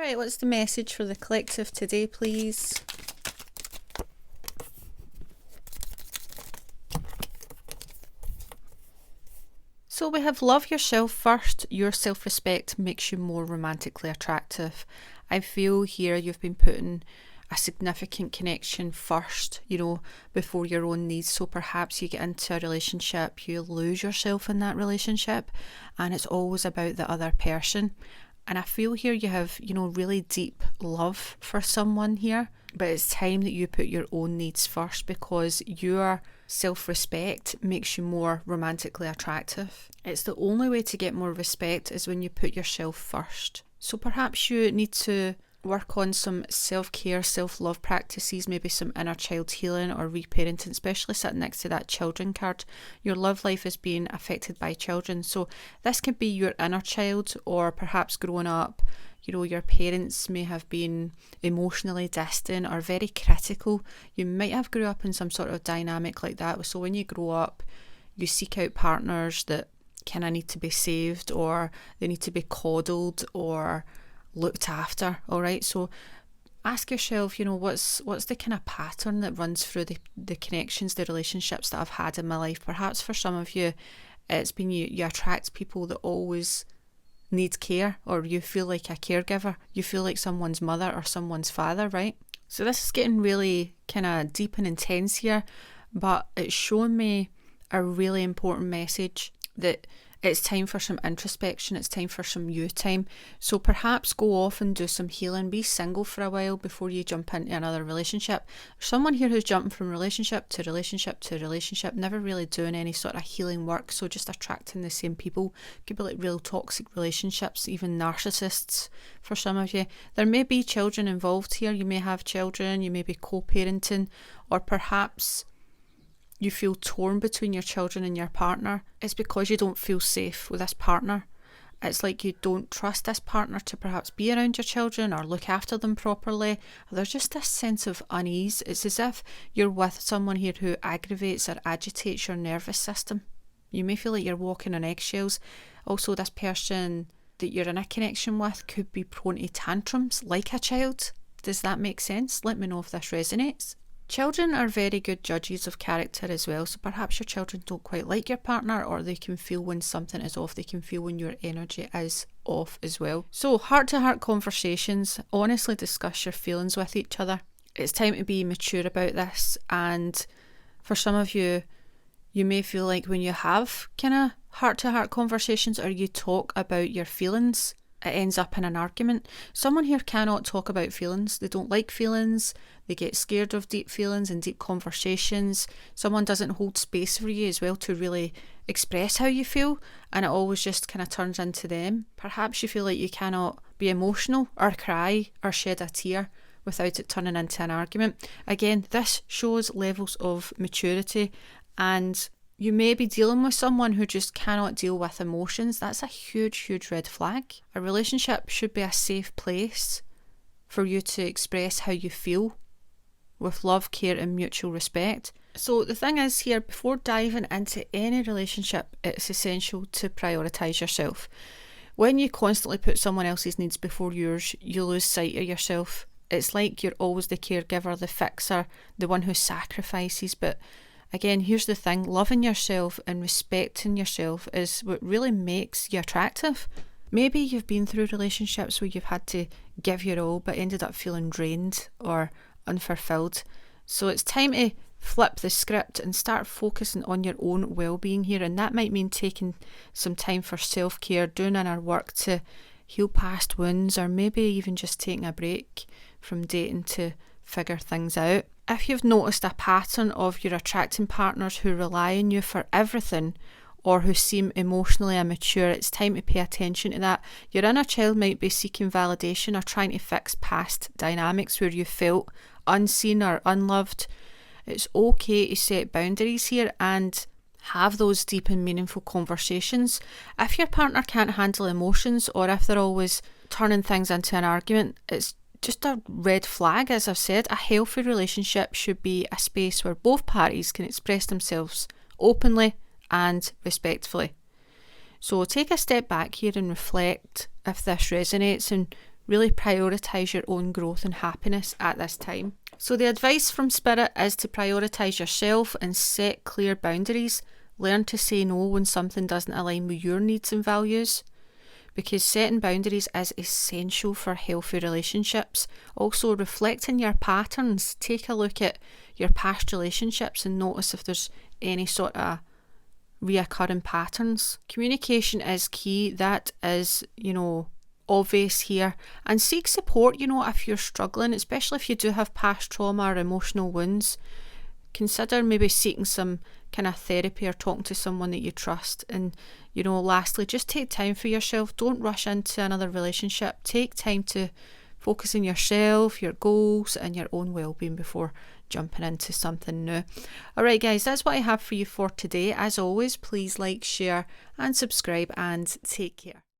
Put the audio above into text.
Alright, what's the message for the collective today, please? So we have love yourself first. Your self-respect makes you more romantically attractive. I feel here you've been putting a significant connection first, before your own needs. So perhaps you get into a relationship, you lose yourself in that relationship, and it's always about the other person. And I feel here you have, really deep love for someone here, but it's time that you put your own needs first, because your self-respect makes you more romantically attractive. It's the only way to get more respect is when you put yourself first. So perhaps you need to work on some self-care, self-love practices, maybe some inner child healing or reparenting, especially sitting next to that children card. Your love life is being affected by children. So this could be your inner child, or perhaps growing up, your parents may have been emotionally distant or very critical. You might have grew up in some sort of dynamic like that. So when you grow up, you seek out partners that kind of need to be saved, or they need to be coddled or looked after. All right, so ask yourself, what's the kind of pattern that runs through the connections, the relationships that I've had in my life. Perhaps for some of you, it's been you attract people that always need care, or you feel like a caregiver, you feel like someone's mother or someone's father, right? So this is getting really kind of deep and intense here, but it's showing me a really important message that it's time for some introspection, it's time for some you time. So perhaps go off and do some healing, be single for a while before you jump into another relationship. There's someone here who's jumping from relationship to relationship to relationship, never really doing any sort of healing work, so just attracting the same people. Could be like real toxic relationships, even narcissists for some of you. There may be children involved here, you may have children, you may be co-parenting, or perhaps you feel torn between your children and your partner. It's because you don't feel safe with this partner. It's like you don't trust this partner to perhaps be around your children or look after them properly. There's just this sense of unease. It's as if you're with someone here who aggravates or agitates your nervous system. You may feel like you're walking on eggshells. Also, this person that you're in a connection with could be prone to tantrums like a child. Does that make sense? Let me know if this resonates. Children are very good judges of character as well, so perhaps your children don't quite like your partner, or they can feel when something is off, they can feel when your energy is off as well. So heart-to-heart conversations, honestly discuss your feelings with each other. It's time to be mature about this, and for some of you, you may feel like when you have kind of heart-to-heart conversations or you talk about your feelings, it ends up in an argument. Someone here cannot talk about feelings. They don't like feelings. They get scared of deep feelings and deep conversations. Someone doesn't hold space for you as well to really express how you feel, and it always just kind of turns into them. Perhaps you feel like you cannot be emotional or cry or shed a tear without it turning into an argument. Again, this shows levels of maturity, and you may be dealing with someone who just cannot deal with emotions. That's a huge, huge red flag. A relationship should be a safe place for you to express how you feel with love, care and mutual respect. So the thing is here, before diving into any relationship, it's essential to prioritise yourself. When you constantly put someone else's needs before yours, you lose sight of yourself. It's like you're always the caregiver, the fixer, the one who sacrifices, but again, here's the thing, loving yourself and respecting yourself is what really makes you attractive. Maybe you've been through relationships where you've had to give your all but ended up feeling drained or unfulfilled. So it's time to flip the script and start focusing on your own well-being here, and that might mean taking some time for self-care, doing inner work to heal past wounds, or maybe even just taking a break from dating to figure things out. If you've noticed a pattern of your attracting partners who rely on you for everything or who seem emotionally immature, it's time to pay attention to that. Your inner child might be seeking validation or trying to fix past dynamics where you felt unseen or unloved. It's okay to set boundaries here and have those deep and meaningful conversations. If your partner can't handle emotions, or if they're always turning things into an argument, it's just a red flag. As I've said, a healthy relationship should be a space where both parties can express themselves openly and respectfully. So take a step back here and reflect if this resonates, and really prioritise your own growth and happiness at this time. So the advice from Spirit is to prioritise yourself and set clear boundaries. Learn to say no when something doesn't align with your needs and values, because setting boundaries is essential for healthy relationships. Also, reflecting your patterns. Take a look at your past relationships and notice if there's any sort of reoccurring patterns. Communication is key. That is, obvious here. And seek support, if you're struggling, especially if you do have past trauma or emotional wounds. Consider maybe seeking some kind of therapy or talking to someone that you trust. And, lastly, just take time for yourself. Don't rush into another relationship. Take time to focus on yourself, your goals, and your own well-being before jumping into something new. Alright guys, that's what I have for you for today. As always, please like, share and subscribe, and take care.